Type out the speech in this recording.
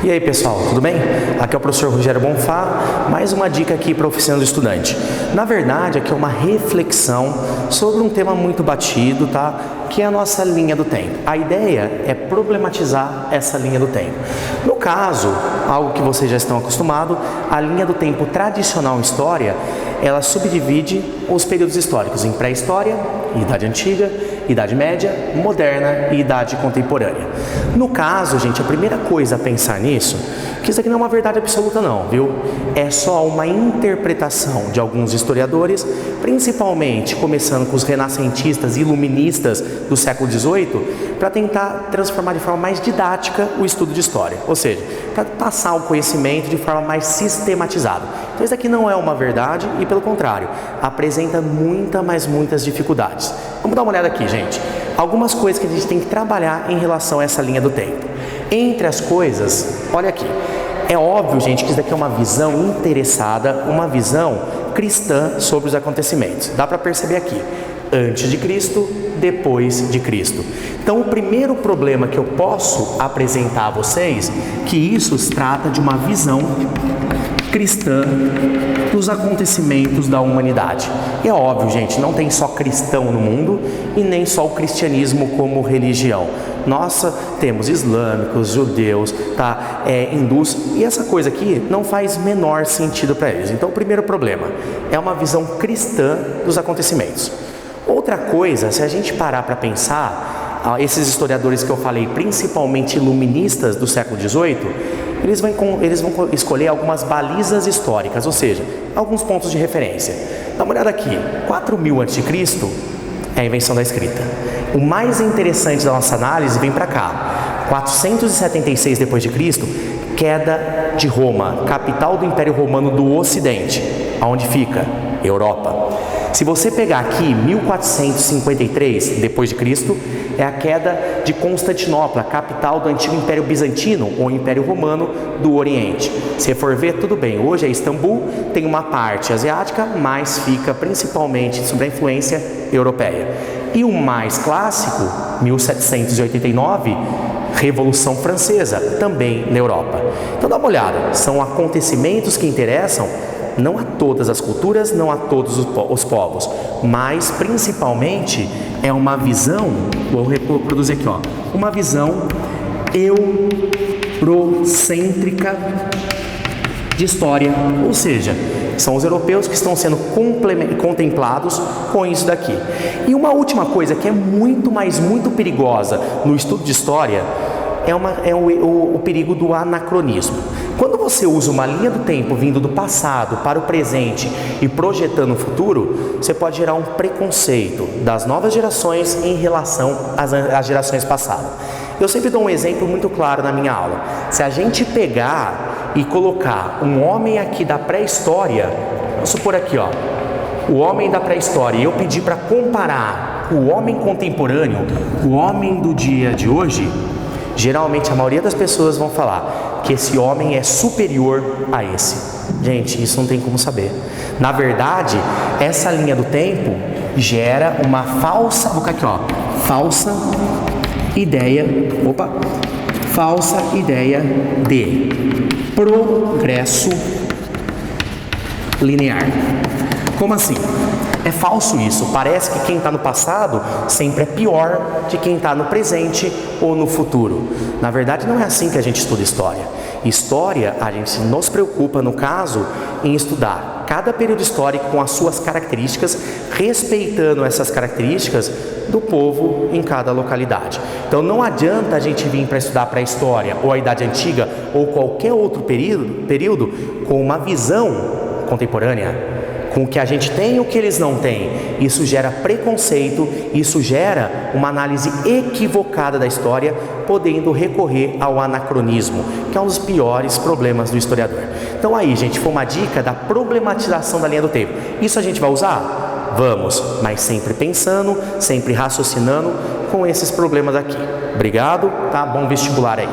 E aí pessoal, tudo bem? Aqui é o professor Rogério Bonfá, mais uma dica aqui para a Oficina do Estudante. Na verdade, aqui é uma reflexão sobre um tema muito batido, tá? Que é a nossa linha do tempo. A ideia é problematizar essa linha do tempo. No caso, algo que vocês já estão acostumados, a linha do tempo tradicional em história, ela subdivide os períodos históricos em pré-história, Idade Antiga, Idade Média, Moderna e Idade Contemporânea. No caso, gente, a primeira coisa a pensar nisso, que isso aqui não é uma verdade absoluta não, viu? É só uma interpretação de alguns historiadores, principalmente começando com os renascentistas e iluministas do século XVIII, para tentar transformar de forma mais didática o estudo de história, ou seja, para passar o conhecimento de forma mais sistematizada. Então isso aqui não é uma verdade e, pelo contrário, apresenta muitas dificuldades. Vamos dar uma olhada aqui, gente. Algumas coisas que a gente tem que trabalhar em relação a essa linha do tempo. Entre as coisas, olha aqui. É óbvio, gente, que isso daqui é uma visão interessada, uma visão cristã sobre os acontecimentos. Dá para perceber aqui. Antes de Cristo, depois de Cristo. Então, o primeiro problema que eu posso apresentar a vocês, que isso se trata de uma visão cristã dos acontecimentos da humanidade. E é óbvio, gente, não tem só cristão no mundo e nem só o cristianismo como religião. Nós temos islâmicos, judeus, hindus, e essa coisa aqui não faz menor sentido para eles. Então, o primeiro problema é uma visão cristã dos acontecimentos. Outra coisa, se a gente parar para pensar, esses historiadores que eu falei, principalmente iluministas do século XVIII, eles vão escolher algumas balizas históricas, ou seja, alguns pontos de referência. Dá uma olhada aqui, 4000 a.C. é a invenção da escrita. O mais interessante da nossa análise vem para cá, 476 d.C., queda de Roma, capital do Império Romano do Ocidente. Aonde fica? Europa. Se você pegar aqui 1453 d.C., é a queda de Constantinopla, capital do antigo Império Bizantino ou Império Romano do Oriente. Se for ver, tudo bem, hoje é Istambul, tem uma parte asiática, mas fica principalmente sob a influência europeia. E o mais clássico, 1789, Revolução Francesa, também na Europa. Então dá uma olhada, são acontecimentos que interessam não a todas as culturas, não a todos os povos, mas principalmente é uma visão, vou reproduzir aqui, uma visão eurocêntrica de história, ou seja, são os europeus que estão sendo contemplados com isso daqui. E uma última coisa que é muito perigosa no estudo de história é o perigo do anacronismo. Quando você usa uma linha do tempo vindo do passado para o presente e projetando o futuro, você pode gerar um preconceito das novas gerações em relação às gerações passadas. Eu sempre dou um exemplo muito claro na minha aula. Se a gente pegar e colocar um homem aqui da pré-história, vamos supor aqui, o homem da pré-história, e eu pedir para comparar o homem contemporâneo, o homem do dia de hoje, geralmente a maioria das pessoas vão falar que esse homem é superior a esse. Gente, isso não tem como saber. Na verdade, essa linha do tempo gera uma falsa, vou colocar aqui, falsa ideia de progresso linear. Como assim? É falso isso, parece que quem está no passado sempre é pior de quem está no presente ou no futuro. Na verdade, não é assim que a gente estuda história. História, a gente nos preocupa, no caso, em estudar cada período histórico com as suas características, respeitando essas características do povo em cada localidade. Então não adianta a gente vir para estudar pré-história ou a Idade Antiga ou qualquer outro período com uma visão contemporânea, com o que a gente tem e o que eles não têm. Isso gera preconceito, isso gera uma análise equivocada da história, podendo recorrer ao anacronismo, que é um dos piores problemas do historiador. Então aí, gente, foi uma dica da problematização da linha do tempo. Isso a gente vai usar? Vamos, mas sempre pensando, sempre raciocinando com esses problemas aqui. Obrigado, tá? Bom vestibular aí.